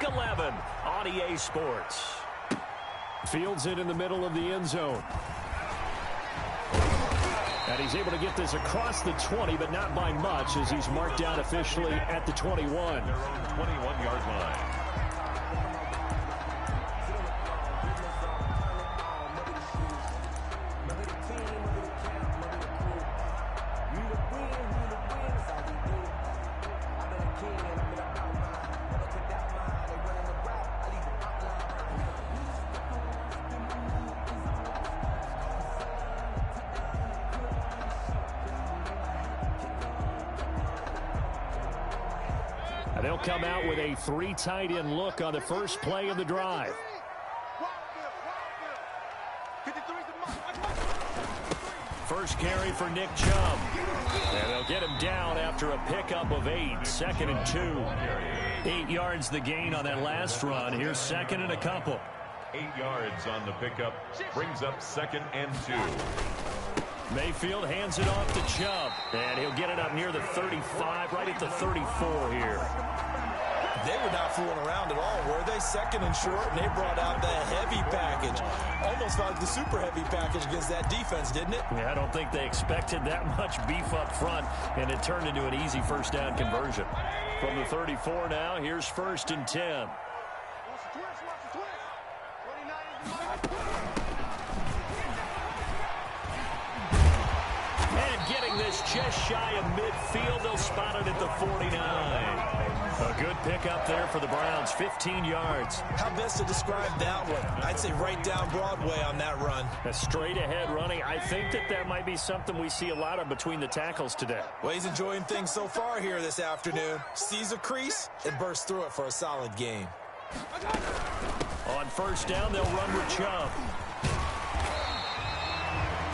Week 11 on EA Sports. Fields it in the middle of the end zone. And he's able to get this across the 20, but not by much, as he's marked down officially at the 21. Their own 21-yard line. And they'll come out with a 3 tight end look on the first play of the drive. First carry for Nick Chubb. And they'll get him down after a pickup of 8. 2nd and 2. 8 yards the gain on that last run. Here's 2nd and a couple. 8 yards on the pickup. Brings up 2nd and 2. Mayfield hands it off to Chubb. And he'll get it up near the 35, right at the 34 here. They were not fooling around at all, were they? 2nd and short, and they brought out the heavy package. Almost like the super heavy package against that defense, didn't it? Yeah, I don't think they expected that much beef up front, and it turned into an easy first down conversion. From the 34 now, here's 1st and 10. And getting this just shy of midfield, they'll spot it at the 49. A good pickup there for the Browns, 15 yards. How best to describe that one? I'd say right down Broadway on that run. A straight ahead running. I think that might be something we see a lot of between the tackles today. Well, he's enjoying things so far here this afternoon. Sees a crease and bursts through it for a solid game. On first down, they'll run with Chubb.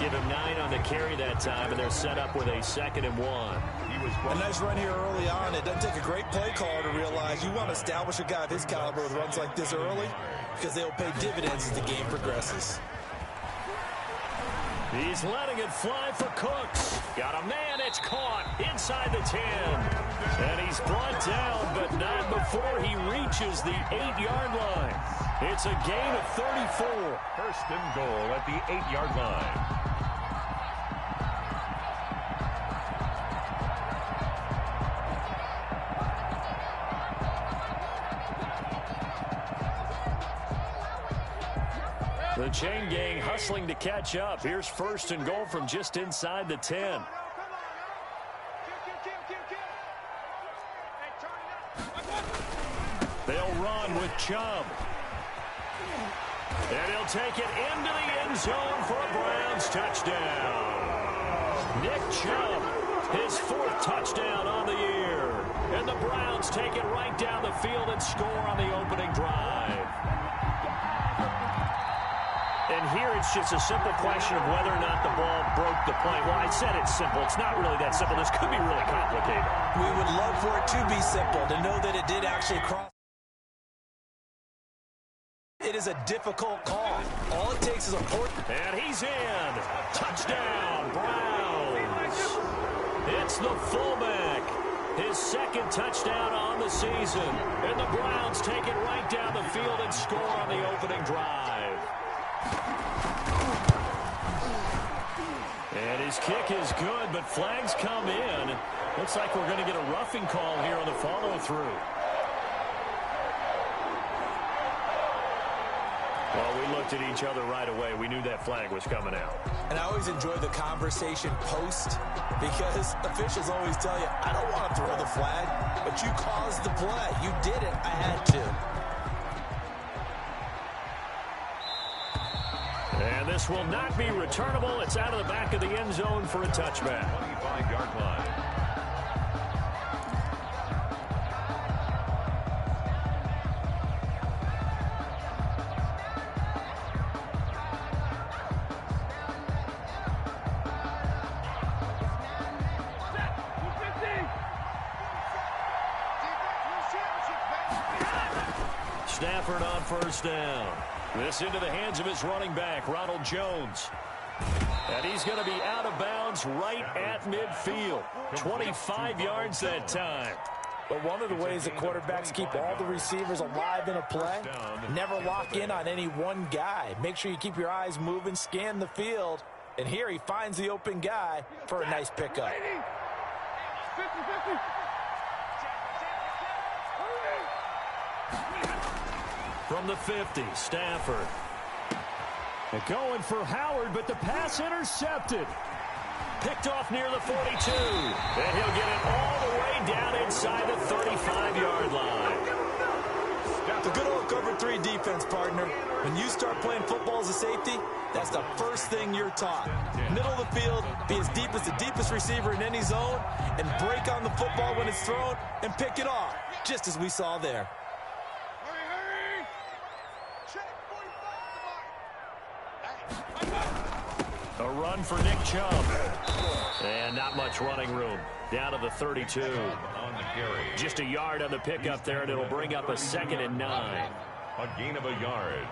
Give him 9 on the carry that time, and they're set up with a 2nd and 1. A nice run here early on. It doesn't take a great play caller to realize you want to establish a guy of his caliber with runs like this early, because they'll pay dividends as the game progresses. He's letting it fly for Cooks. Got a man, it's caught inside the 10. And he's brought down, but not before he reaches the 8-yard line. It's a gain of 34. 1st and goal at the 8-yard line. The chain gang hustling to catch up. Here's 1st and goal from just inside the 10. They'll run with Chubb. And he'll take it into the end zone for a Browns touchdown. Nick Chubb, his 4th touchdown on the year. And the Browns take it right down the field and score on the opening drive. And here it's just a simple question of whether or not the ball broke the play. Well, I said it's simple. It's not really that simple. This could be really complicated. We would love for it to be simple, to know that it did actually cross. It is a difficult call. All it takes is a port. And he's in. Touchdown, Browns. It's the fullback. His 2nd touchdown on the season. And the Browns take it right down the field and score on the opening drive. And his kick is good, but flags come in. Looks like we're going to get a roughing call here on the follow-through. Well, we looked at each other right away. We knew that flag was coming out. And I always enjoy the conversation post, because officials always tell you, I don't want to throw the flag, but you caused the play. You did it. I had to. And this will not be returnable. It's out of the back of the end zone for a touchback. 25-yard line. Stafford on first down. This into the hands of his running back, Ronald Jones. And he's going to be out of bounds right at midfield. 25 yards that time. But one of the ways that quarterbacks keep all the receivers alive in a play, never lock in on any one guy. Make sure you keep your eyes moving, scan the field. And here he finds the open guy for a nice pickup. From the 50, Stafford. They're going for Howard, but the pass intercepted. Picked off near the 42. And he'll get it all the way down inside the 35-yard line. The good old cover 3 defense, partner. When you start playing football as a safety, that's the first thing you're taught. Middle of the field, be as deep as the deepest receiver in any zone, and break on the football when it's thrown and pick it off, just as we saw there. A run for Nick Chubb. And not much running room. Down to the 32. Just a yard on the pickup there, and it'll bring up a 2nd and 9. A gain of a yard.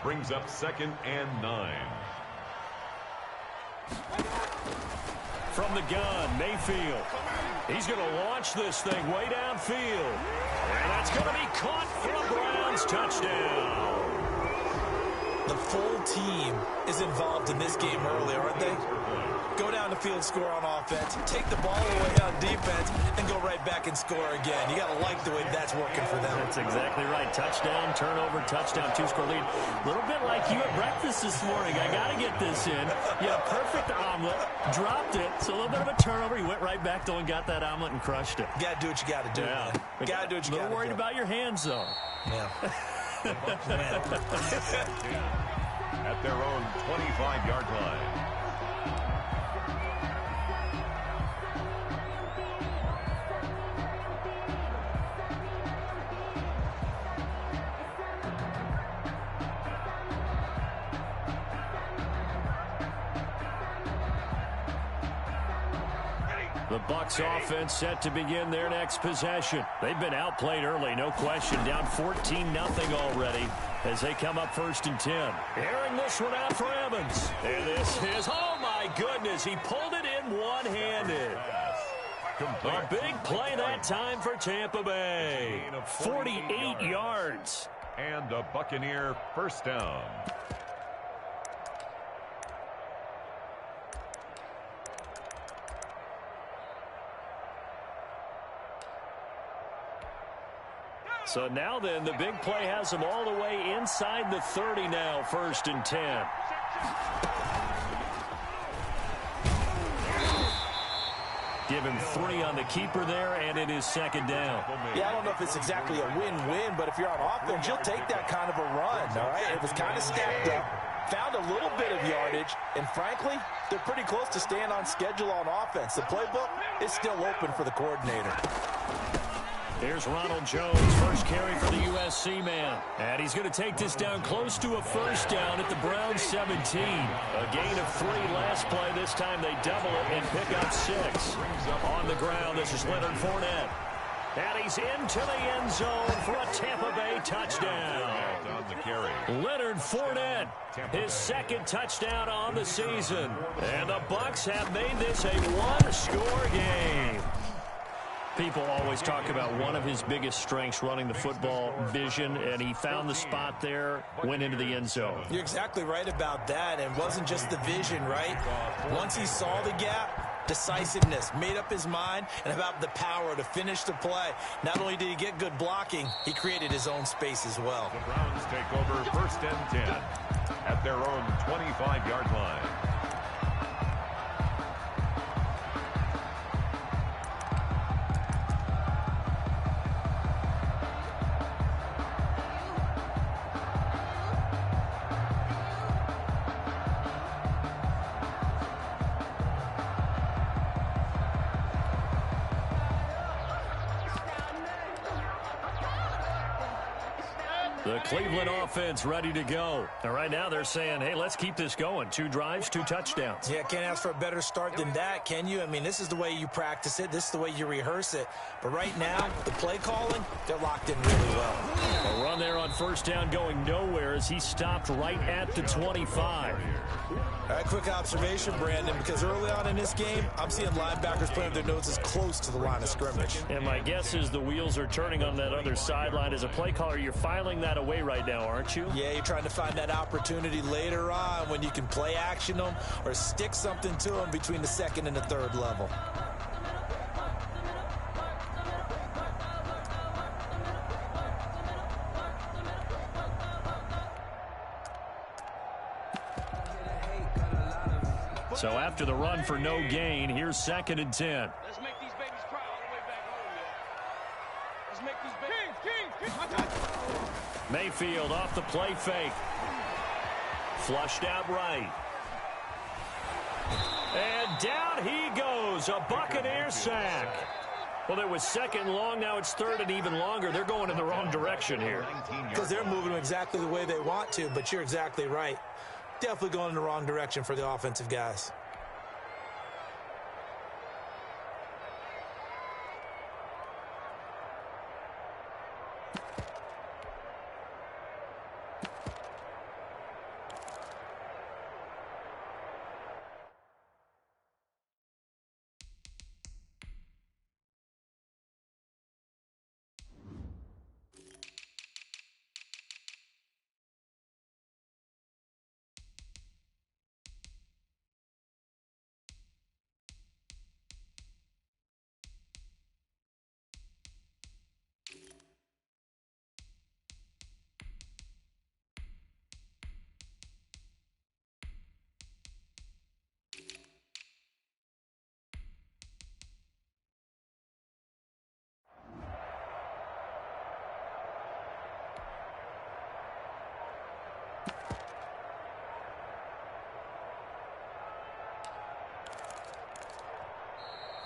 Brings up 2nd and 9. From the gun, Mayfield. He's going to launch this thing way downfield. And that's going to be caught for a Browns touchdown. The full team is involved in this game early, aren't they? Go down the field, score on offense, take the ball away on defense, and go right back and score again. You got to like the way that's working for them. That's exactly right. Touchdown, turnover, touchdown, 2-score lead. A little bit like you at breakfast this morning. I got to get this in. You had a perfect omelet, dropped it, so a little bit of a turnover. You went right back, though, and got that omelet and crushed it. You got to do what you got to do. Yeah. You got to do what you got to do. A little worried about your hands, though. Yeah. At their own 25-yard line. The Bucs offense set to begin their next possession. They've been outplayed early, no question. Down 14-0 already as they come up 1st and 10. Airing this one out for Evans. And this is, oh my goodness, he pulled it in one-handed. A big play that time for Tampa Bay. 48 yards. And a Buccaneer first down. So now then, the big play has them all the way inside the 30 now, 1st and 10. Give him 3 on the keeper there, and it is 2nd down. Yeah, I don't know if it's exactly a win-win, but if you're on offense, you'll take that kind of a run, all right? It was kind of stacked up, found a little bit of yardage, and frankly, they're pretty close to staying on schedule on offense. The playbook is still open for the coordinator. Here's Ronald Jones, first carry for the USC man. And he's going to take this down close to a first down at the Browns 17. A gain of 3 last play. This time they double it and pick up 6. On the ground, this is Leonard Fournette. And he's into the end zone for a Tampa Bay touchdown. Leonard Fournette, his 2nd touchdown on the season. And the Bucs have made this a 1-score game. People always talk about one of his biggest strengths, running the football, vision, and he found the spot there, went into the end zone. You're exactly right about that, and it wasn't just the vision, right? Once he saw the gap, decisiveness, made up his mind, and about the power to finish the play. Not only did he get good blocking, he created his own space as well. The Browns take over 1st and 10 at their own 25-yard line. The Cleveland offense ready to go. And right now they're saying, hey, let's keep this going. 2 drives, 2 touchdowns. Yeah, can't ask for a better start than that, can you? I mean, this is the way you practice it. This is the way you rehearse it. But right now, the play calling, they're locked in really well. A run there on first down going nowhere as he stopped right at the 25. All right, quick observation, Brandon, because early on in this game, I'm seeing linebackers playing with their noses close to the line of scrimmage. And my guess is the wheels are turning on that other sideline. As a play caller, you're filing that away right now, aren't you? Yeah, you're trying to find that opportunity later on when you can play action them or stick something to them between the second and the third level. So after the run for no gain, here's 2nd and 10. Let's make these babies cry all the way back home, man. Let's make these babies. Mayfield off the play fake. Flushed out right. And down he goes. A Buccaneer sack. Well, it was 2nd and long. Now it's 3rd and even longer. They're going in the wrong direction here. Because they're moving exactly the way they want to, but you're exactly right. Definitely going in the wrong direction for the offensive guys.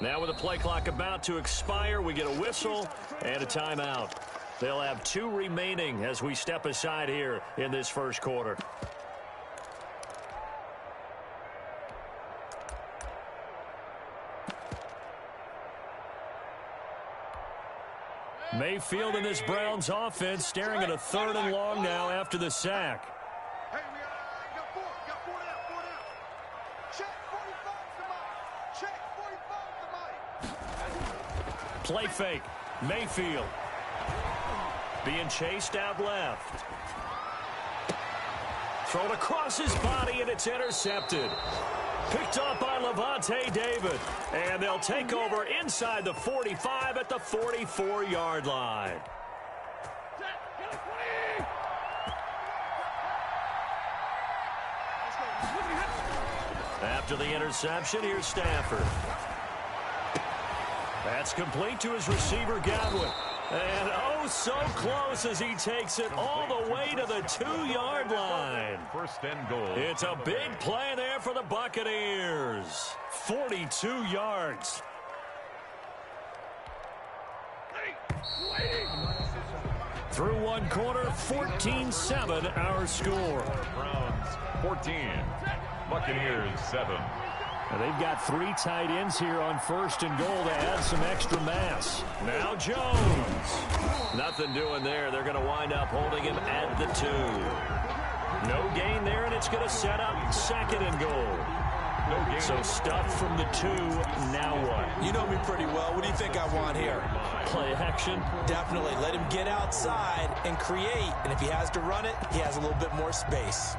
Now with the play clock about to expire, we get a whistle and a timeout. They'll have 2 remaining as we step aside here in this first quarter. Mayfield in this Browns offense staring at a 3rd and long now after the sack. Hey, we got 4 down. Check 45 somebody. Check 45 somebody. Play fake. Mayfield being chased out left. Thrown across his body, and it's intercepted. Picked up by Lavonte David. And they'll take over inside the 45 at the 44-yard line. After the interception, here's Stafford. That's complete to his receiver, Godwin. And oh, so close as he takes it all the way to the 2-yard line. 1st and goal. It's a big play there for the Buccaneers. 42 yards. Through one quarter, 14-7 our score. Browns 14. Buccaneers 7. Now they've got 3 tight ends here on 1st and goal to add some extra mass. Now Jones. Nothing doing there. They're going to wind up holding him at the 2. No gain there, and it's going to set up 2nd and goal. No gain. So stuff from the 2. Now what? You know me pretty well. What do you think I want here? Play action. Definitely. Let him get outside and create. And if he has to run it, he has a little bit more space.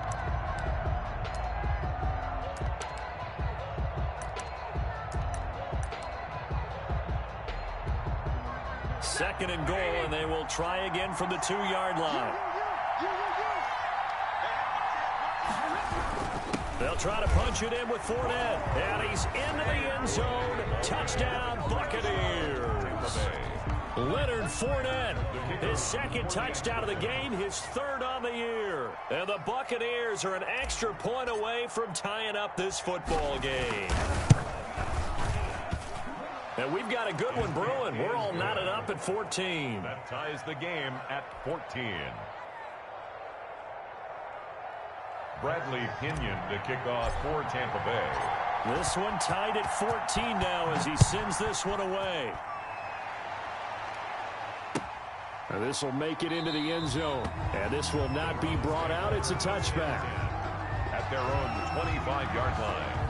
Second and goal, and they will try again from the 2-yard line. They'll try to punch it in with Fournette, and he's into the end zone. Touchdown, Buccaneers. Leonard Fournette, his 2nd touchdown of the game, his 3rd on the year. And the Buccaneers are an extra point away from tying up this football game. And we've got a good one brewing. We're all knotted up at 14. That ties the game at 14. Bradley Pinion to kick off for Tampa Bay. This one tied at 14 now as he sends this one away. This will make it into the end zone. And this will not be brought out. It's a touchback. At their own 25-yard line.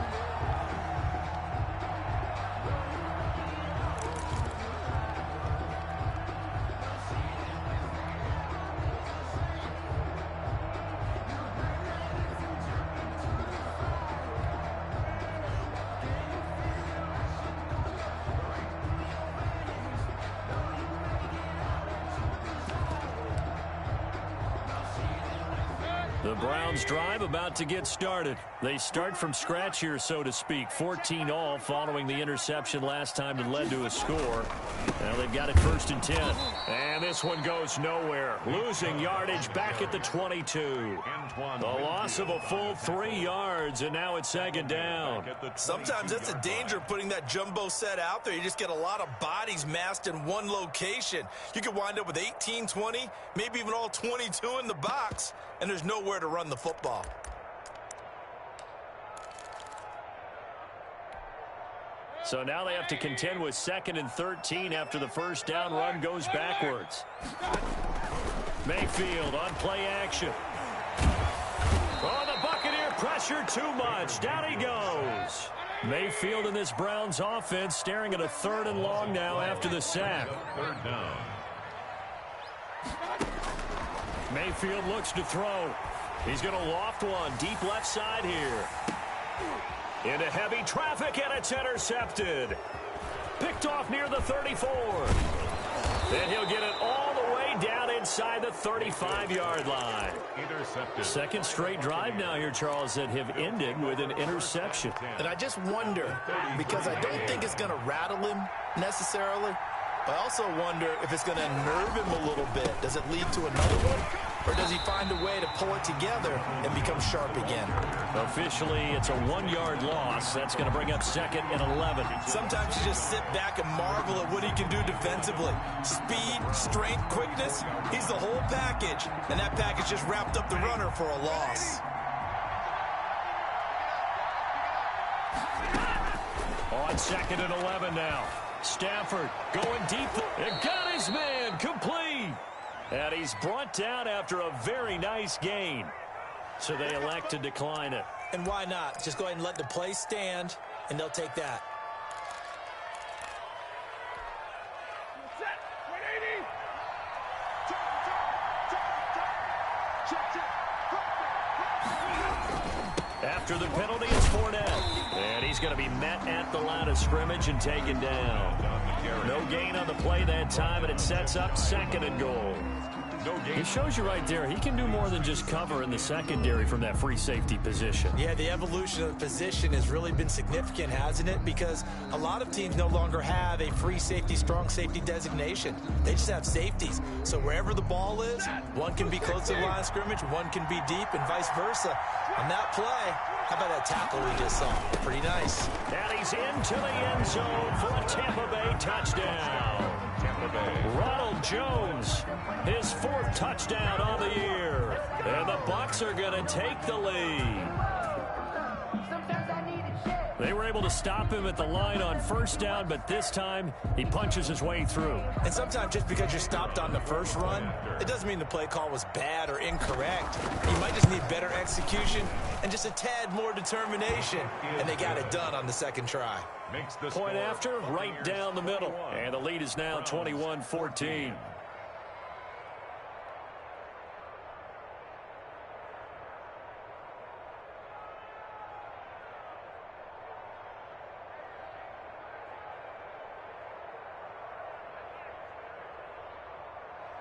The Browns drive about to get started. They start from scratch here, so to speak. 14 all following the interception last time that led to a score. Now they've got it 1st and 10. And this one goes nowhere. Losing yardage back at the 22. The loss of a full 3 yards, and now it's 2nd down. Sometimes that's the danger of putting that jumbo set out there. You just get a lot of bodies massed in one location. You could wind up with 18, 20, maybe even all 22 in the box, and there's nowhere to run the football. So now they have to contend with 2nd and 13 after the first down run goes backwards. Mayfield on play action. Oh, the Buccaneer pressure too much. Down he goes. Mayfield in this Browns offense staring at a 3rd and long now after the sack. 3rd down. Mayfield looks to throw. He's going to loft one deep left side here. Into heavy traffic, and it's intercepted. Picked off near the 34. Then he'll get it all the way down inside the 35-yard line. Intercepted. 2nd straight drive now here, Charles, that have ended with an interception. And I just wonder, because I don't think it's going to rattle him necessarily, but I also wonder if it's going to nerve him a little bit. Does it lead to another one? Or does he find a way to pull it together and become sharp again? Officially, it's a 1-yard loss. That's going to bring up 2nd and 11. Sometimes you just sit back and marvel at what he can do defensively. Speed, strength, quickness, he's the whole package. And that package just wrapped up the runner for a loss. On 2nd and 11 now. Stafford going deep. It got his man complete. And he's brought down after a very nice gain. So they elect to decline it. And why not? Just go ahead and let the play stand, and they'll take that. Set. 180. After the penalty, it's Fournette. And he's going to be met at the line of scrimmage and taken down. No gain on the play that time, and it sets up 2nd and goal. It shows you right there, he can do more than just cover in the secondary from that free safety position. Yeah, the evolution of the position has really been significant, hasn't it? Because a lot of teams no longer have a free safety, strong safety designation. They just have safeties. So wherever the ball is, one can be close to the line of scrimmage, one can be deep, and vice versa. On that play, how about that tackle we just saw? Pretty nice. And he's into the end zone for a Tampa Bay touchdown. Tampa Bay. Ronald Jones, his 4th touchdown on the year. And the Bucs are going to take the lead. They were able to stop him at the line on 1st down, but this time he punches his way through. And sometimes just because you're stopped on the first run, it doesn't mean the play call was bad or incorrect. You might just need better execution and just a tad more determination, and they got it done on the 2nd try. Point after, right down the middle. And the lead is now 21-14.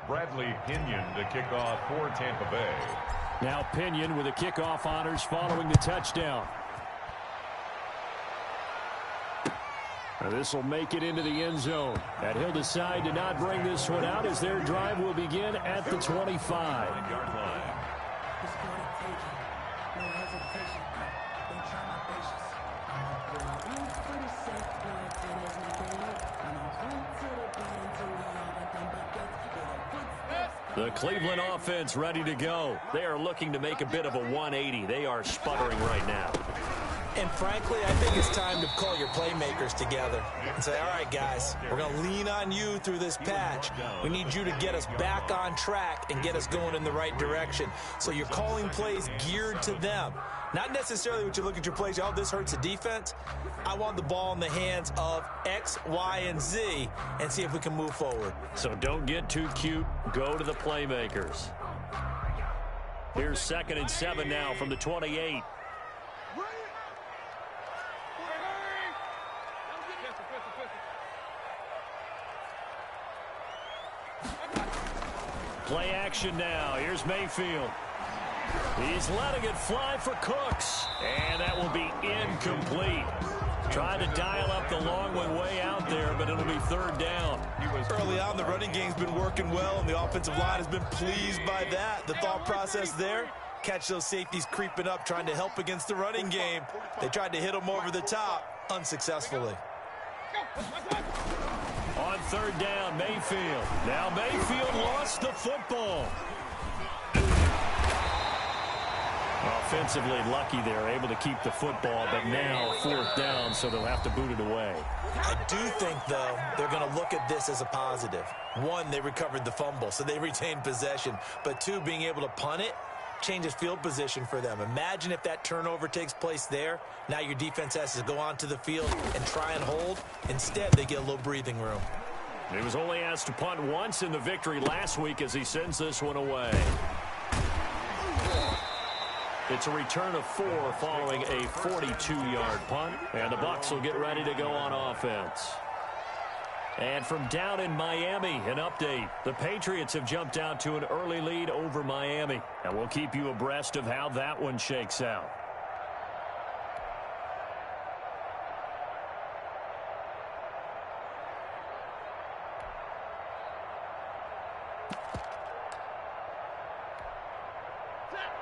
Bradley Pinion to kick off for Tampa Bay. Now Pinion with the kickoff honors following the touchdown. This will make it into the end zone. And he'll decide to not bring this one out as their drive will begin at the 25. The Cleveland offense ready to go. They are looking to make a bit of a 180. They are sputtering right now. And frankly, I think it's time to call your playmakers together and say, all right, guys, we're going to lean on you through this patch. We need you to get us back on track and get us going in the right direction. So you're calling plays geared to them. Not necessarily what you look at your plays, oh, this hurts the defense. I want the ball in the hands of X, Y, and Z and see if we can move forward. So don't get too cute. Go to the playmakers. Here's 2nd and 7 now from the 28. Play action now. Here's Mayfield. He's letting it fly for Cooks. And that will be incomplete. Trying to dial up the long one way out there, but it'll be 3rd down. Early on, the running game's been working well, and the offensive line has been pleased by that. The thought process there, catch those safeties creeping up, trying to help against the running game. They tried to hit them over the top, unsuccessfully. On 3rd down, Mayfield. Now Mayfield lost the football. Offensively lucky they're able to keep the football, but now 4th down, so they'll have to boot it away. I do think, though, they're going to look at this as a positive. 1, they recovered the fumble, so they retained possession. But 2, being able to punt it changes field position for them. Imagine if that turnover takes place there. Now your defense has to go onto the field and try and hold. Instead, they get a little breathing room. He was only asked to punt once in the victory last week as he sends this one away. It's a return of 4 following a 42-yard punt, and the Bucs will get ready to go on offense. And from down in Miami, an update. The Patriots have jumped out to an early lead over Miami, and we'll keep you abreast of how that one shakes out.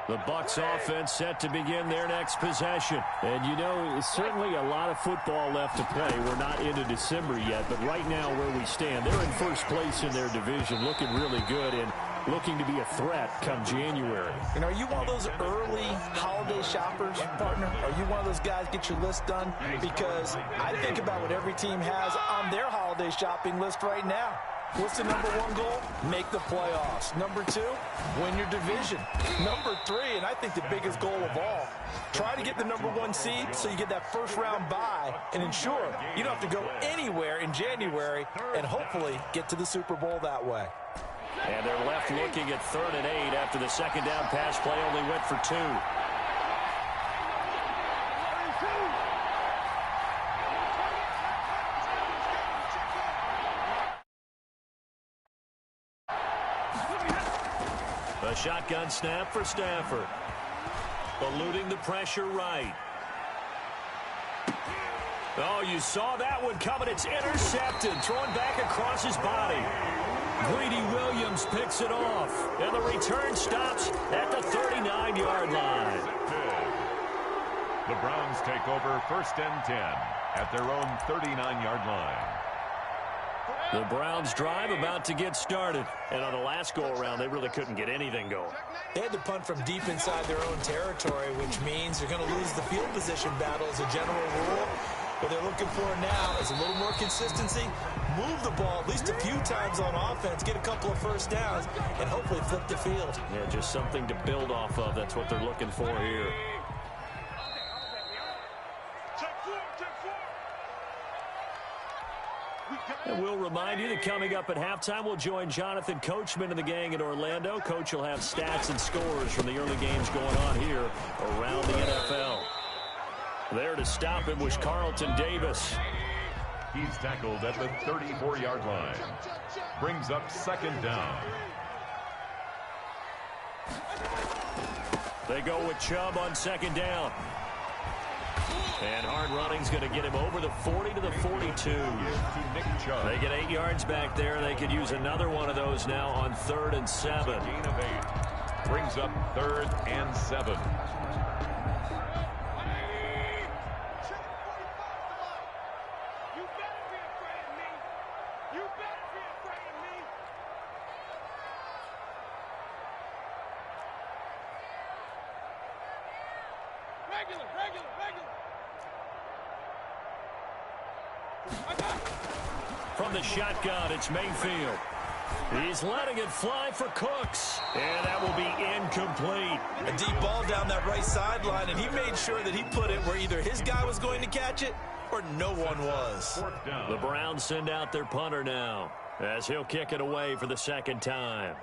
The Bucs offense set to begin their next possession. And, you know, certainly a lot of football left to play. We're not into December yet, but right now where we stand, they're in first place in their division, looking really good and looking to be a threat come January. And are you one of those early holiday shoppers, partner? Are you one of those guys get your list done? Because I think about what every team has on their holiday shopping list right now. What's the number 1 goal? Make the playoffs. Number 2, win your division. Number 3, and I think the biggest goal of all, try to get the number 1 seed so you get that first-round bye and ensure you don't have to go anywhere in January and hopefully get to the Super Bowl that way. And they're left looking at 3rd and 8 after the 2nd down pass play only went for 2. A shotgun snap for Stafford. Eluding the pressure right. Oh, you saw that one coming. It's intercepted. Thrown back across his body. Greedy Williams picks it off. And the return stops at the 39-yard line. The Browns take over 1st and 10 at their own 39-yard line. The Browns drive about to get started. And on the last go-around, they really couldn't get anything going. They had to punt from deep inside their own territory, which means they're going to lose the field position battle as a general rule. What they're looking for now is a little more consistency, move the ball at least a few times on offense, get a couple of first downs, and hopefully flip the field. Yeah, just something to build off of. That's what they're looking for here. And we'll remind you that coming up at halftime, we'll join Jonathan Coachman and the gang in Orlando. Coach will have stats and scores from the early games going on here around the NFL. There to stop him was Carlton Davis. He's tackled at the 34-yard line. Brings up 2nd down. They go with Chubb on 2nd down. And hard running's going to get him over the 40 to the 42. To Nick Chubb. They get 8 yards back there. They could use another one of those now on 3rd and 7. Gain of 8. Brings up 3rd and 7. Regular. From the shotgun, it's Mayfield. He's letting it fly for Cooks. And that will be incomplete. A deep ball down that right sideline, and he made sure that he put it where either his guy was going to catch it or no one was. The Browns send out their punter now, as he'll kick it away for the second time.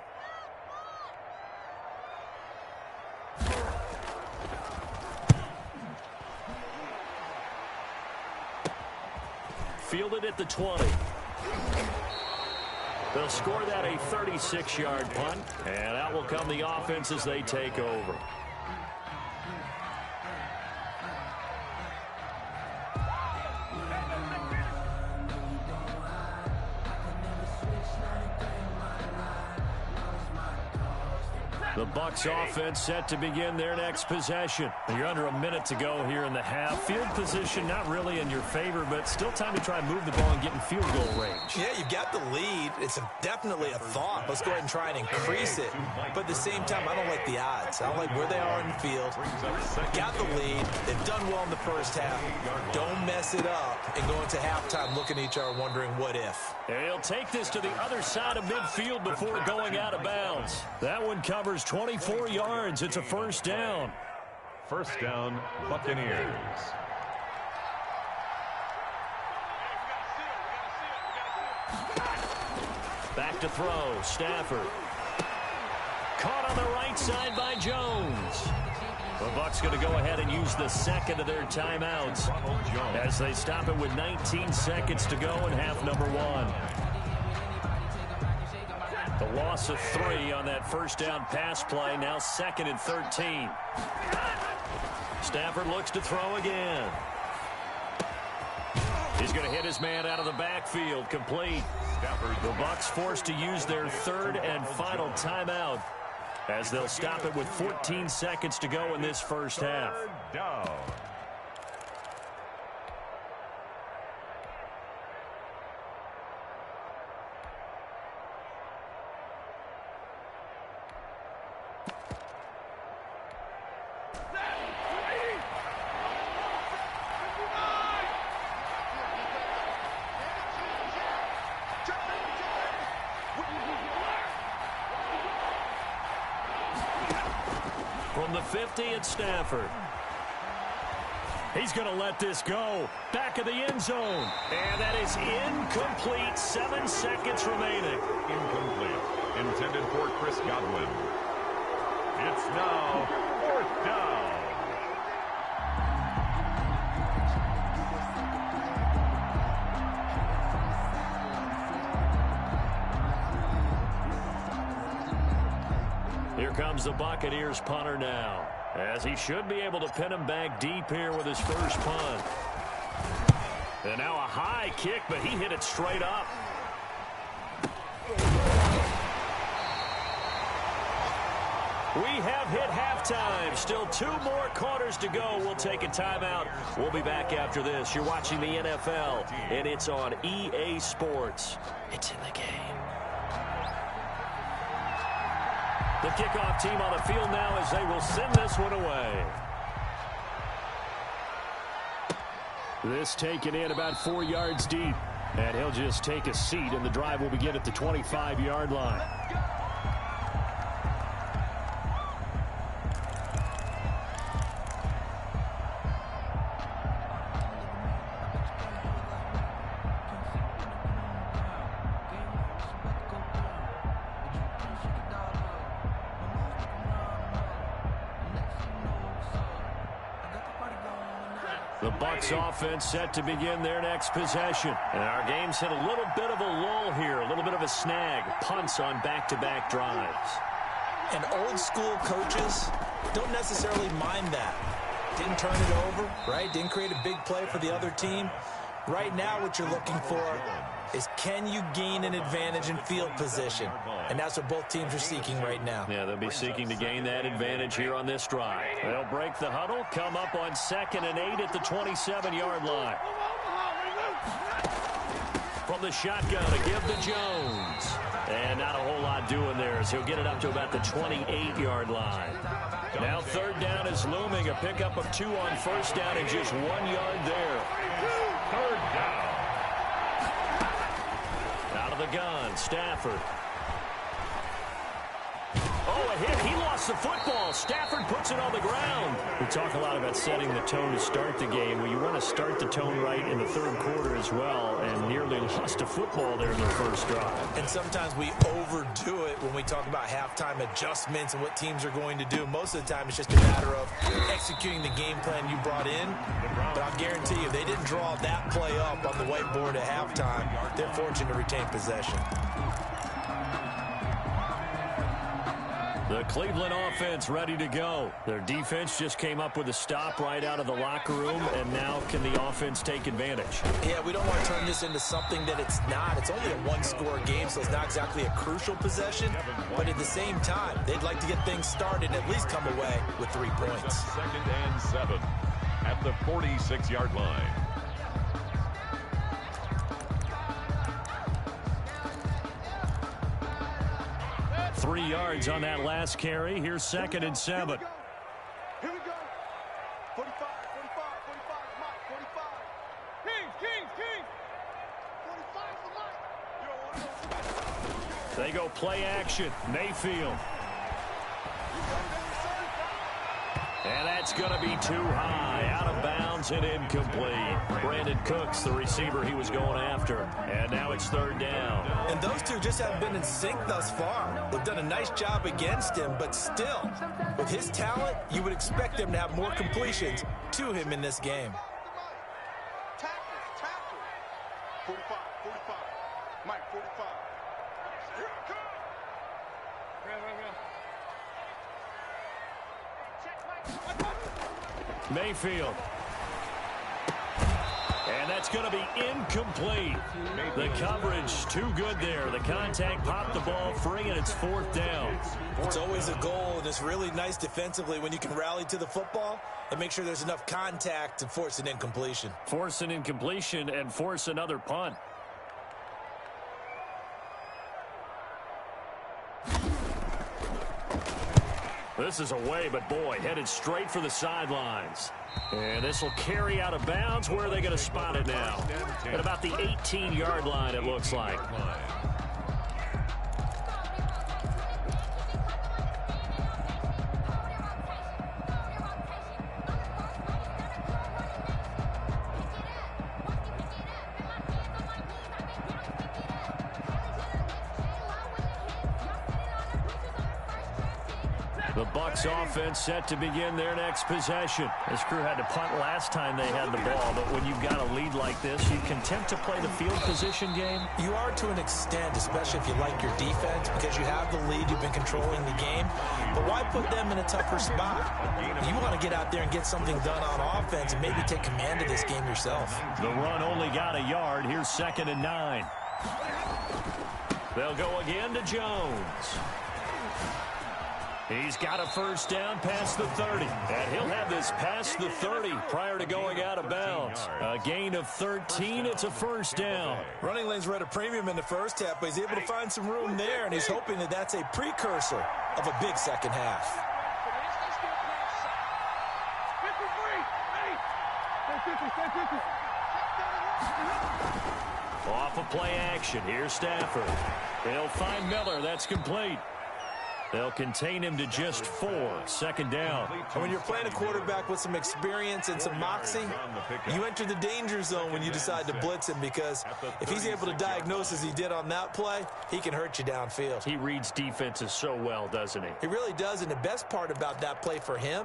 Fielded at the 20. They'll score that a 36-yard punt, and out will come the offense as they take over. The Bucs offense set to begin their next possession. You're under a minute to go here in the half. Field position not really in your favor, but still time to try and move the ball and get in field goal range. Yeah, you've got the lead. It's definitely a thought. Let's go ahead and try and increase it. But at the same time, I don't like the odds. I don't like where they are in the field. Got the lead. They've done well in the first half. Don't mess it up and go into halftime looking at each other wondering what if. He'll take this to the other side of midfield before going out of bounds. That one covers 24 yards. It's a first down. First down, Buccaneers. Back to throw, Stafford. Caught on the right side by Jones. The Bucs going to go ahead and use the second of their timeouts as they stop it with 19 seconds to go in half number one. The loss of 3 on that first down pass play, now 2nd and 13. Stafford looks to throw again. He's going to hit his man out of the backfield, complete. The Bucs forced to use their third and final timeout as they'll stop it with 14 seconds to go in this first half. Third down. From the 50, it's Stafford. He's going to let this go. Back of the end zone. And that is incomplete. 7 seconds remaining. Incomplete. Intended for Chris Godwin. It's now 4th down. Here comes the Buccaneers punter now, as he should be able to pin him back deep here with his first punt. And now a high kick, but he hit it straight up. We have hit halftime. Still 2 more quarters to go. We'll take a timeout. We'll be back after this. You're watching the NFL, and it's on EA Sports. It's in the game. The kickoff team on the field now as they will send this one away. This taken in about 4 yards deep. And he'll just take a seat, and the drive will begin at the 25-yard line. The Bucs offense set to begin their next possession. And our game's hit a little bit of a lull here, a little bit of a snag. Punts on back-to-back drives. And old-school coaches don't necessarily mind that. Didn't turn it over, right? Didn't create a big play for the other team. Right now what you're looking for is, can you gain an advantage in field position? And that's what both teams are seeking right now. Yeah, they'll be seeking to gain that advantage here on this drive. They'll break the huddle, come up on 2nd and 8 at the 27-yard line. From the shotgun, a give to Jones. And not a whole lot doing there as he'll get it up to about the 28-yard line. Now 3rd down is looming, a pickup of 2 on 1st down and just 1 yard there. 3rd down. the gun, Stafford. Oh, a hit. He lost the football. Stafford puts it on the ground. We talk a lot about setting the tone to start the game. Well, you want to start the tone right in the third quarter as well, and nearly lost a football there in their first drive. And sometimes we overdo it when we talk about halftime adjustments and what teams are going to do. Most of the time, it's just a matter of executing the game plan you brought in. But I'll guarantee you, they didn't draw that play up on the whiteboard at halftime. They're fortunate to retain possession. The Cleveland offense ready to go. Their defense just came up with a stop right out of the locker room, and now can the offense take advantage? Yeah, we don't want to turn this into something that it's not. It's only a one-score game, so it's not exactly a crucial possession. But at the same time, they'd like to get things started and at least come away with 3 points. 2nd and 7 at the 46-yard line. 3 yards on that last carry. Here's 2nd and 7. Here we go. 45, 45, 45, Mike, 45. Kings. 45 for Mike. They go play action. Mayfield. And that's going to be too high. Out of bounds and incomplete. Brandon Cooks, the receiver he was going after. And now it's 3rd down. And those two just haven't been in sync thus far. They've done a nice job against him, but still, with his talent, you would expect them to have more completions to him in this game. Tackle. 45, 45. Mike, 45. Here it comes. Mayfield. And that's going to be incomplete. The coverage too good there. The contact popped the ball free, and it's 4th down. It's always a goal, and it's really nice defensively when you can rally to the football and make sure there's enough contact to force an incompletion. Force an incompletion and force another punt. This is away, but boy, headed straight for the sidelines. And this will carry out of bounds. Where are they going to spot it now? At about the 18-yard line, it looks like. The Bucs offense set to begin their next possession. This crew had to punt last time they had the ball, but when you've got a lead like this, you can attempt to play the field position game. You are to an extent, especially if you like your defense, because you have the lead, you've been controlling the game. But why put them in a tougher spot? You want to get out there and get something done on offense and maybe take command of this game yourself. The run only got a yard. Here's 2nd and 9. They'll go again to Jones. He's got a 1st down past the 30. And he'll have this past the 30 prior to going out of bounds. A gain of 13. It's a 1st down. Running lanes were at a premium in the first half, but he's able to find some room there, and he's hoping that that's a precursor of a big second half. 50. Off of play action. Here's Stafford. They'll find Miller. That's complete. They'll contain him to just 4. 2nd down. And when you're playing a quarterback with some experience and some moxie, you enter the danger zone when you decide to blitz him, because if he's able to diagnose as he did on that play, he can hurt you downfield. He reads defenses so well, doesn't he? He really does, and the best part about that play for him,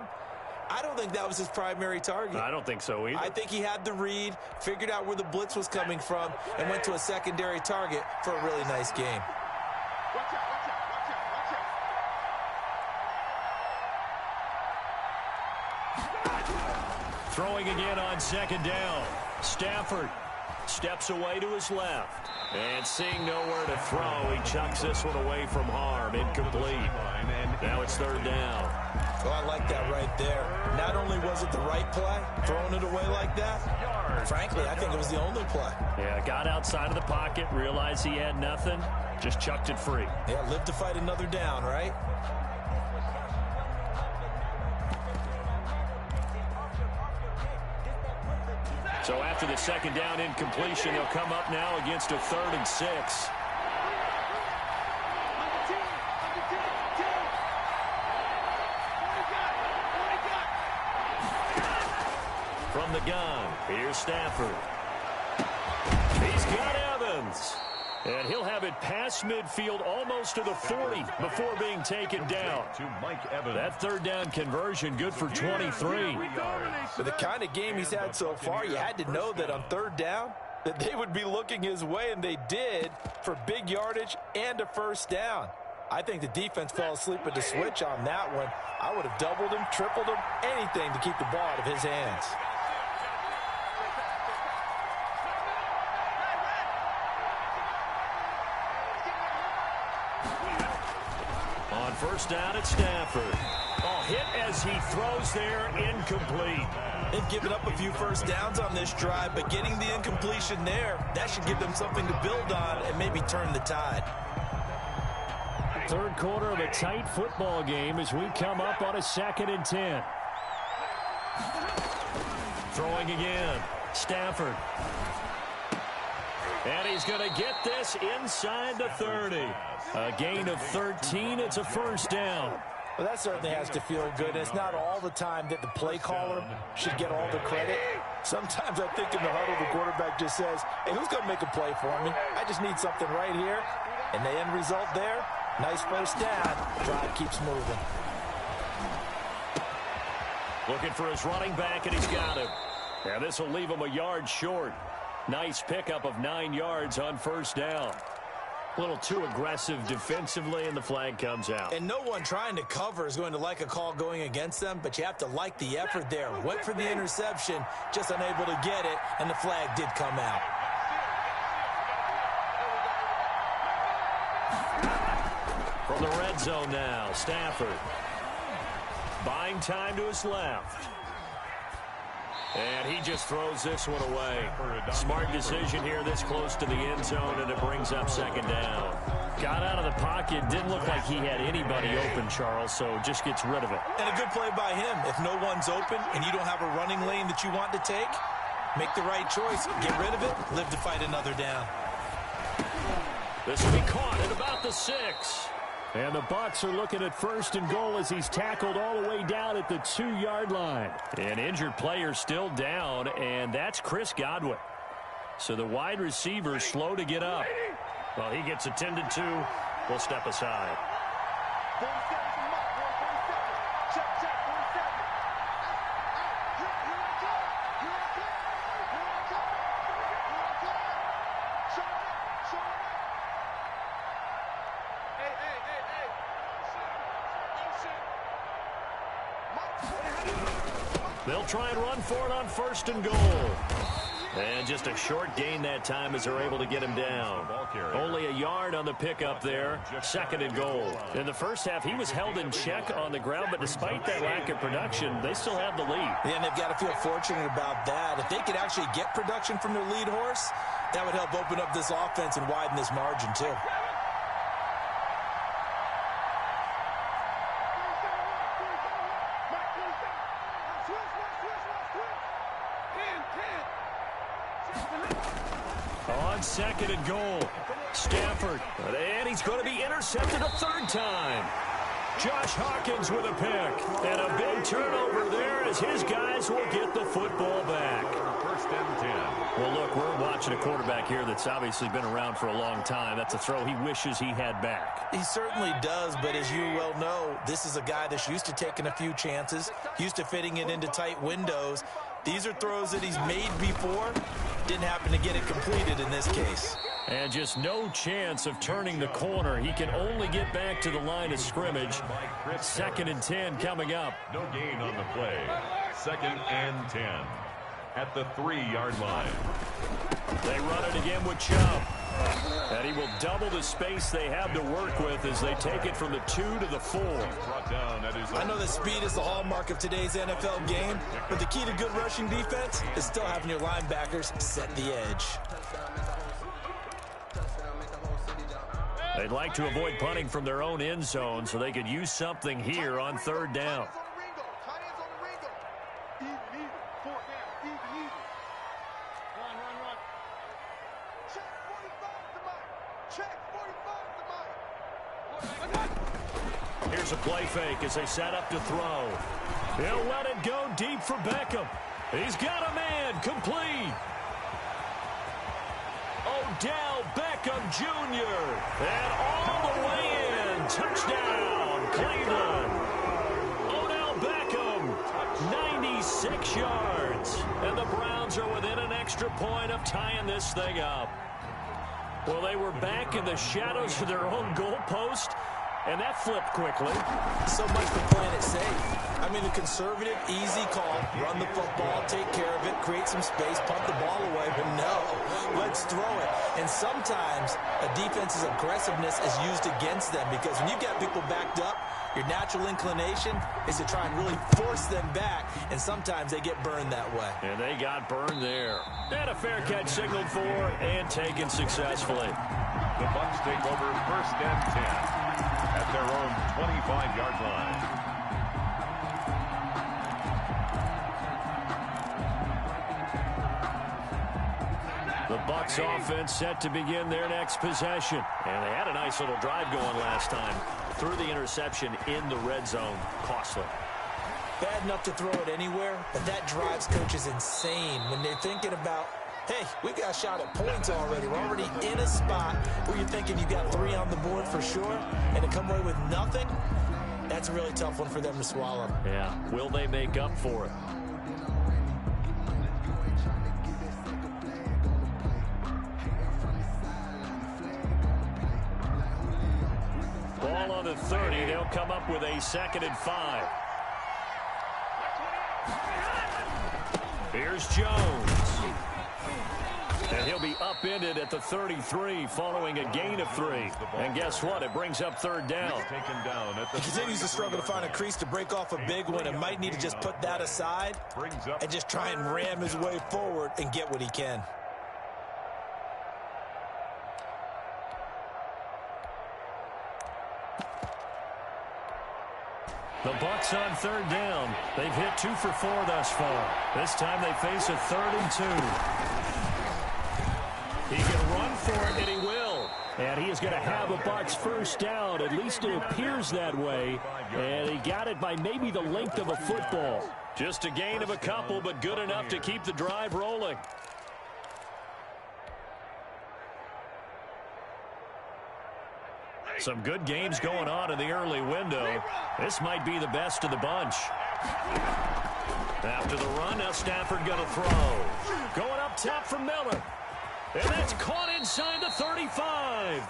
I don't think that was his primary target. I don't think so either. I think he had the read, figured out where the blitz was coming from, and went to a secondary target for a really nice game. Watch out. Throwing again on 2nd down. Stafford steps away to his left. And seeing nowhere to throw, he chucks this one away from harm. Incomplete. Now it's 3rd down. Oh, I like that right there. Not only was it the right play, throwing it away like that, frankly, I think it was the only play. Yeah, got outside of the pocket, realized he had nothing, just chucked it free. Yeah, live to fight another down, right? So after the 2nd down incompletion, they'll come up now against a 3rd and 6. From the gun, here's Stafford. He's got Evans. And he'll have it past midfield almost to the 40 before being taken down. To Mike Evans. That third down conversion good for 23. With the kind of game he's had so far, you had to know that on third down that they would be looking his way, and they did, for big yardage and a first down. I think the defense fell asleep at the switch on that one. I would have doubled him, tripled him, anything to keep the ball out of his hands. On first down at Stafford. Hit as he throws there, incomplete. They've given up a few first downs on this drive, but getting the incompletion there, that should give them something to build on and maybe turn the tide. Third quarter of a tight football game as we come up on a 2nd and 10. Throwing again. Stafford. And he's going to get this inside the 30. A gain of 13. It's a first down. Well, that certainly has to feel good. It's not all the time that the play caller should get all the credit. Sometimes I think in the huddle, the quarterback just says, hey, who's going to make a play for me? I just need something right here. And the end result there, nice first down. Drive keeps moving. Looking for his running back, and he's got him. Yeah, this will leave him a yard short. Nice pickup of 9 yards on first down. A little too aggressive defensively, and the flag comes out. And no one trying to cover is going to like a call going against them, but you have to like the effort there. Went for the interception, just unable to get it, and the flag did come out. From the red zone now, Stafford. Buying time to his left. And he just throws this one away. Smart decision here this close to the end zone, and it brings up second down. Got out of the pocket. Didn't look like he had anybody open, Charles, so just gets rid of it. And a good play by him. If no one's open and you don't have a running lane that you want to take, make the right choice. Get rid of it. Live to fight another down. This will be caught at about the 6. And the Bucs are looking at first and goal as he's tackled all the way down at the 2-yard line. An injured player still down, and that's Chris Godwin. So the wide receiver slow to get up. Well, he gets attended to. We'll step aside. They'll try and run for it on first and goal. And just a short gain that time as they're able to get him down. Only a yard on the pickup there. 2nd and goal. In the first half, he was held in check on the ground, but despite that lack of production, they still have the lead. Yeah, and they've got to feel fortunate about that. If they could actually get production from their lead horse, that would help open up this offense and widen this margin, too. On 2nd and goal, Stafford, and he's going to be intercepted a 3rd time. Josh Hawkins with a pick, and a big turnover there as his guys will get the football back. First and 10. Well, look, we're watching a quarterback here that's obviously been around for a long time. That's a throw he wishes he had back. He certainly does, but as you well know, this is a guy that's used to taking a few chances, used to fitting it into tight windows. These are throws that he's made before. Didn't happen to get it completed in this case. And just no chance of turning the corner. He can only get back to the line of scrimmage. 2nd and 10 coming up. No gain on the play. 2nd and 10 at the 3-yard line. They run it again with Chubb. And he will double the space they have to work with as they take it from the 2 to the 4. I know that speed is the hallmark of today's NFL game, but the key to good rushing defense is still having your linebackers set the edge. They'd like to avoid punting from their own end zone so they could use something here on 3rd down. Here's a play fake as they set up to throw. They'll let it go deep for Beckham. He's got a man complete. Odell Beckham Jr. And all the way in. Touchdown, Cleveland. Odell Beckham, 96 yards. And the Browns are within an extra point of tying this thing up. Well, they were back in the shadows of their own goalpost, and that flipped quickly. So much for playing it safe. I mean, a conservative, easy call. Run the football, take care of it, create some space, punt the ball away. But no, let's throw it. And sometimes a defense's aggressiveness is used against them because when you've got people backed up, your natural inclination is to try and really force them back, and sometimes they get burned that way. And they got burned there. And a fair catch signaled for and taken successfully. The Bucs take over 1st and 10 at their own 25-yard line. The Bucs offense set to begin their next possession. And they had a nice little drive going last time. Threw the interception in the red zone. Costly. Bad enough to throw it anywhere, but that drives coaches insane when they're thinking about, hey, we've got a shot at points already. We're already in a spot where you're thinking you've got 3 on the board for sure, and to come away with nothing, that's a really tough one for them to swallow. Yeah, will they make up for it? Ball on the 30. They'll come up with a 2nd and 5. Here's Jones. And he'll be upended at the 33 following a gain of 3. And guess what? It brings up 3rd down. Taken down at the He continues to struggle to find a crease to break off a big one and might need to just put that aside and just try and ram his way forward and get what he can. The Bucs on 3rd down. They've hit 2 for 4 thus far. This time they face a 3rd and 2. He can run for it, and he will. And he is going to have a Bucs 1st down. At least it appears that way. And he got it by maybe the length of a football. Just a gain of a couple, but good enough to keep the drive rolling. Some good games going on in the early window. This might be the best of the bunch. After the run, now Stafford going to throw. Going up top for Miller. And that's caught inside the 35.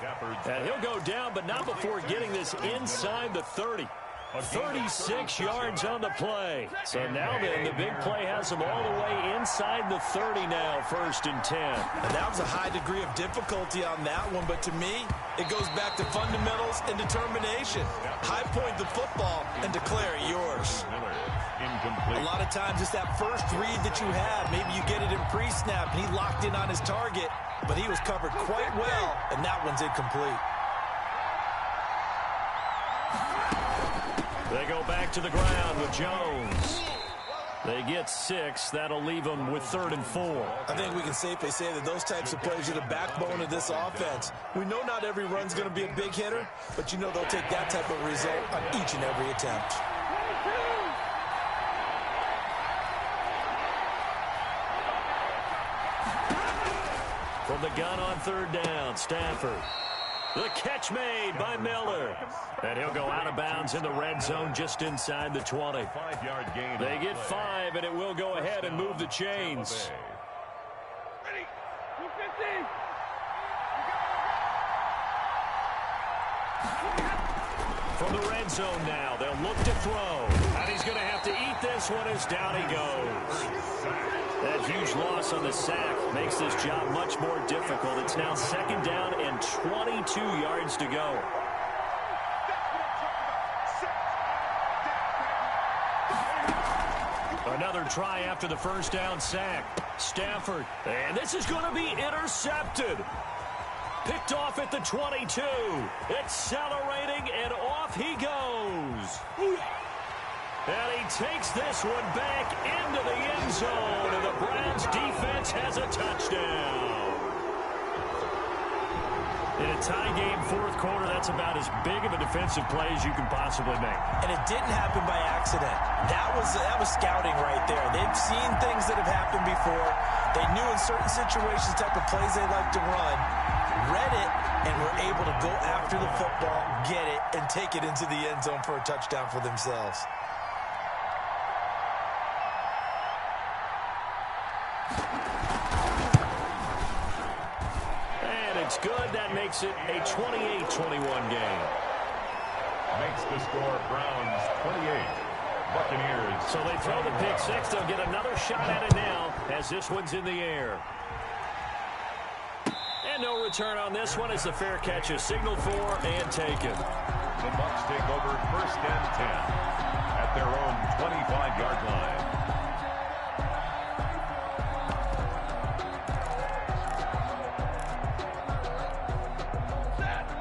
And he'll go down, but not before getting this inside the 30. 36 yards on the play. So now then, the big play has him all the way inside the 30 now, 1st and 10. And that was a high degree of difficulty on that one, but to me, it goes back to fundamentals and determination. High point the football and declare it yours. A lot of times it's that first read that you have. Maybe you get it in pre-snap, and he locked in on his target, but he was covered quite well, and that one's incomplete. They go back to the ground with Jones. They get 6. That'll leave them with 3rd and 4. I think we can safely say that those types of plays are the backbone of this offense. We know not every run's going to be a big hitter, but you know they'll take that type of result on each and every attempt. From the gun on 3rd down, Stafford. The catch made by Miller. And he'll go out of bounds in the red zone just inside the 20. 5-yard gain. They get 5, and it will go ahead and move the chains. Ready? 250. From the red zone now, they'll look to throw. And he's going to have to eat this one as down he goes. That huge loss on the sack makes this job much more difficult. It's now 2nd down and 22 yards to go. Another try after the 1st down sack. Stafford, and this is going to be intercepted. Picked off at the 22. Accelerating, and off he goes. And he takes this one back into the end zone, and the Browns defense has a touchdown. In a tie game, 4th quarter, that's about as big of a defensive play as you can possibly make. And it didn't happen by accident. That that was scouting right there. They've seen things that have happened before. They knew in certain situations the type of plays they like to run, read it, and were able to go after the football, get it, and take it into the end zone for a touchdown for themselves. And it's good. That makes it a 28-21 game. Makes the score Browns 28. Buccaneers. So they throw the pick six. They'll get another shot at it now as this one's in the air. And no return on this one as the fair catch is signaled for and taken. The Bucs take over 1st and 10 at their own 25-yard line.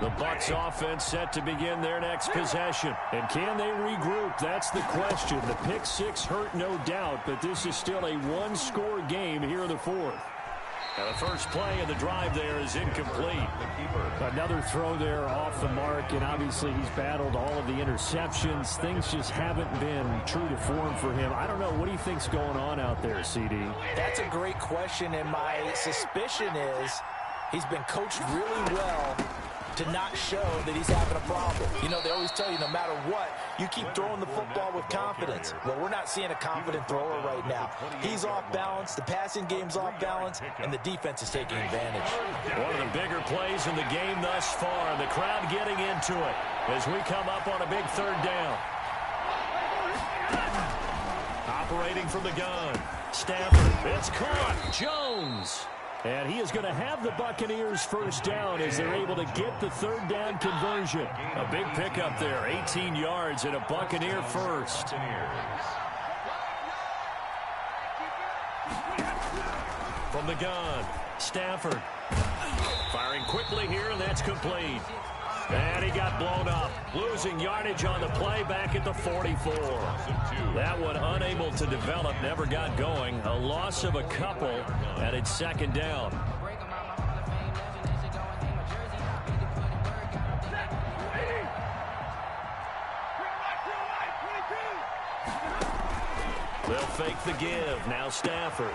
The Bucs offense set to begin their next possession. And can they regroup? That's the question. The pick six hurt, no doubt, but this is still a one-score game here in the fourth. Now the first play of the drive there is incomplete. Another throw there off the mark, and obviously he's battled all of the interceptions. Things just haven't been true to form for him. I don't know. What do you think's going on out there, CD? That's a great question, and my suspicion is he's been coached really well to not show that he's having a problem. You know, they always tell you no matter what, you keep throwing the football with confidence. Well, we're not seeing a confident thrower right now. He's off balance, the passing game's off balance, and the defense is taking advantage. One of the bigger plays in the game thus far, and the crowd getting into it as we come up on a big third down. Operating from the gun, Stafford. It's caught. Jones. And he is going to have the Buccaneers first down as they're able to get the third down conversion. A big pickup there, 18 yards and a Buccaneer first. From the gun, Stafford. Firing quickly here, and that's complete. And he got blown up, losing yardage on the play back at the 44. That one unable to develop, never got going. A loss of a couple, and it's second down. They'll fake the give. Now Stafford.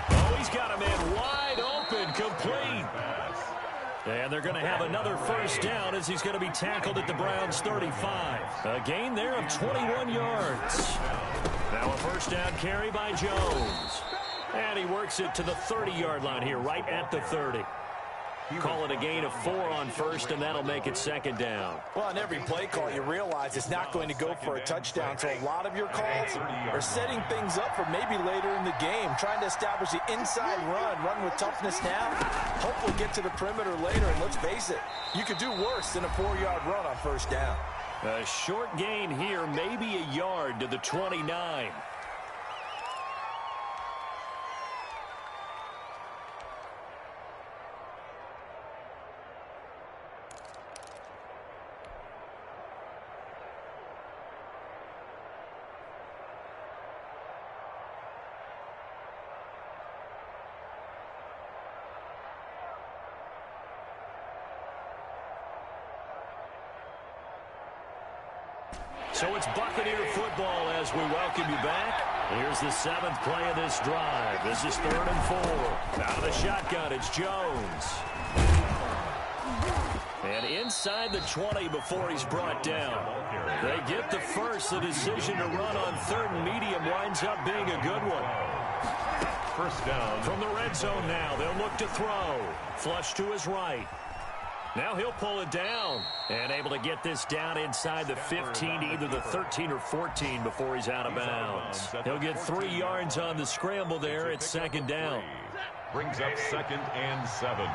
Oh, he's got him in wide open, complete. And they're going to have another first down as he's going to be tackled at the Browns' 35. A gain there of 21 yards. Now a first down carry by Jones. And he works it to the 30-yard line here, right at the 30. Call it a gain of 4 on first, and that'll make it second down. Well, on every play call, you realize it's not going to go for a touchdown, so a lot of your calls are setting things up for maybe later in the game, trying to establish the inside run with toughness now, hopefully get to the perimeter later, and let's face it, you could do worse than a 4-yard run on first down. A short gain here, maybe a yard to the 29. So it's Buccaneer football as we welcome you back. Here's the 7th play of this drive. This is 3rd and 4. Out of the shotgun, it's Jones. And inside the 20 before he's brought down. They get the first. The decision to run on 3rd and medium winds up being a good one. First down. From the red zone now, they'll look to throw. Flush to his right. Now he'll pull it down and able to get this down inside the 15 to either the 13 or 14 before he's out of bounds. He'll get 3 yards on the scramble there at second down. Brings up 2nd and 7.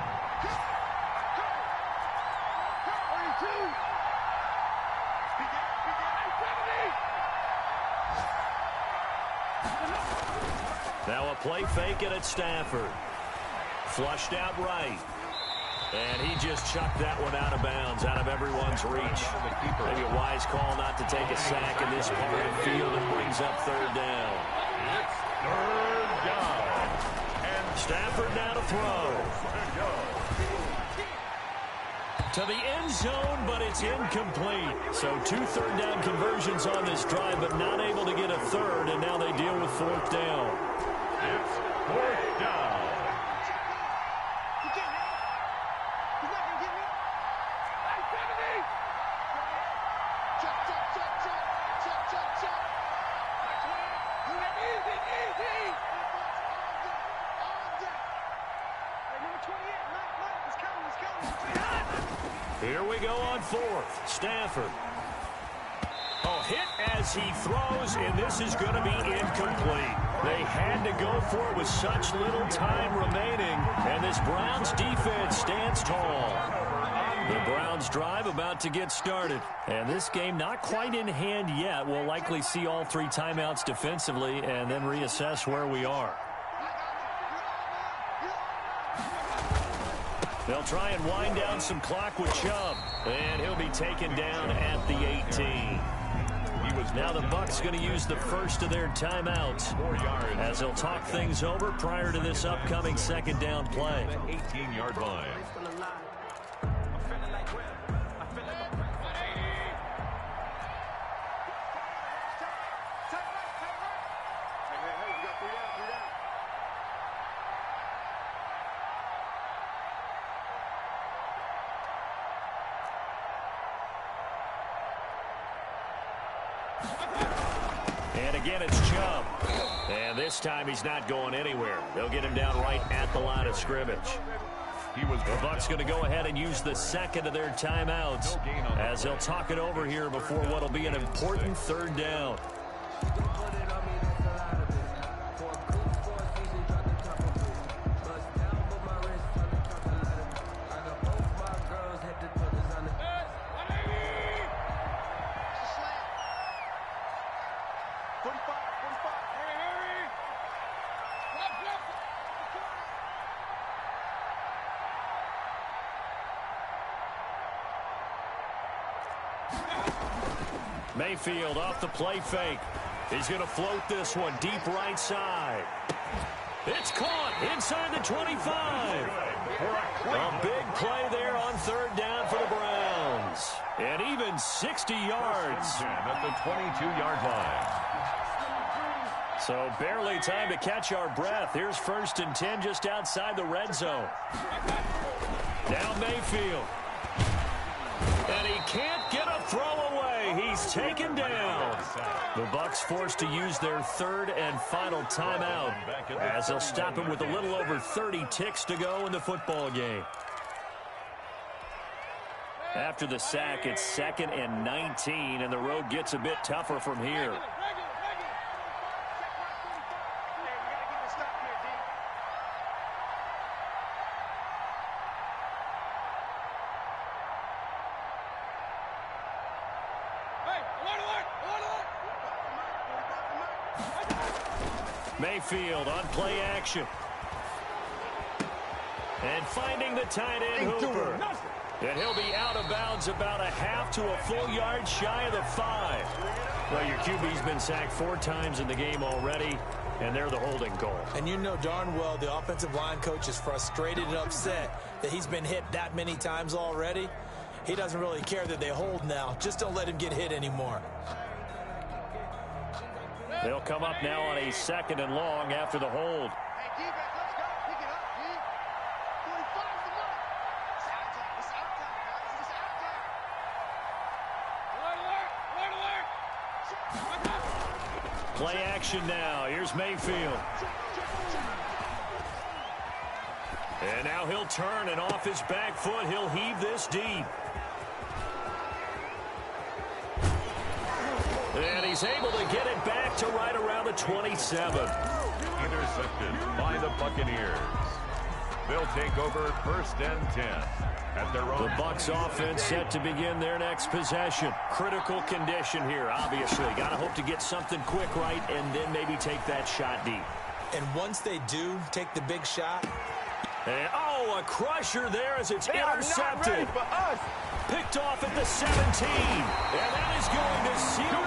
Now a play fake and it's Stafford. Flushed out right. And he just chucked that one out of bounds, out of everyone's reach. Maybe a wise call not to take a sack in this part of the field and brings up 3rd down. It's 3rd down. And Stafford now to throw. To the end zone, but it's incomplete. So 2 third down conversions on this drive, but not able to get a third 4th down. It's 4th down. Here we go on 4th. Stafford. Oh, hit as he throws, and this is going to be incomplete. They had to go for it with such little time remaining, and this Browns defense stands tall. The Browns drive about to get started, and this game not quite in hand yet. We'll likely see all 3 timeouts defensively and then reassess where we are. They'll try and wind down some clock with Chubb, and he'll be taken down at the 18. Now the Bucs going to use the first of their timeouts as they'll talk things over prior to this upcoming 2nd down play. 18-yard line. And again, it's Chubb. And this time he's not going anywhere. They'll get him down right at the line of scrimmage. The Bucs going to go ahead and use the 2nd of their timeouts as they'll talk it over here before what will be an important 3rd down. Mayfield off the play fake. He's going to float this one deep right side. It's caught inside the 25. A big play there on 3rd down for the Browns. And even 60 yards. At the 22-yard line. So barely time to catch our breath. Here's 1st and 10 just outside the red zone. Now Mayfield. And he can't get a throw away. He's taken down. The Bucs forced to use their 3rd and final timeout as they'll stop him with a little over 30 ticks to go in the football game. After the sack, it's 2nd and 19, and the road gets a bit tougher from here. Mayfield on play action. And finding the tight end, Hooper. And he'll be out of bounds about a half to a full yard shy of the 5. Well, your QB's been sacked 4 times in the game already, and they're the holding goal. And you know darn well the offensive line coach is frustrated and upset that he's been hit that many times already. He doesn't really care that they hold now. Just don't let him get hit anymore. They'll come up now on a 2nd and long after the hold. Play action now. Here's Mayfield. And now he'll turn, and off his back foot, he'll heave this deep. And he's able to get it back to right around the 27. Intercepted by the Buccaneers. They'll take over 1st and 10 at their own. The Bucs offense set to begin their next possession. Critical condition here, obviously. Got to hope to get something quick right and then maybe take that shot deep. And once they do take the big shot. And, oh, a crusher there as it's intercepted. Picked off at the 17. And that is going to seal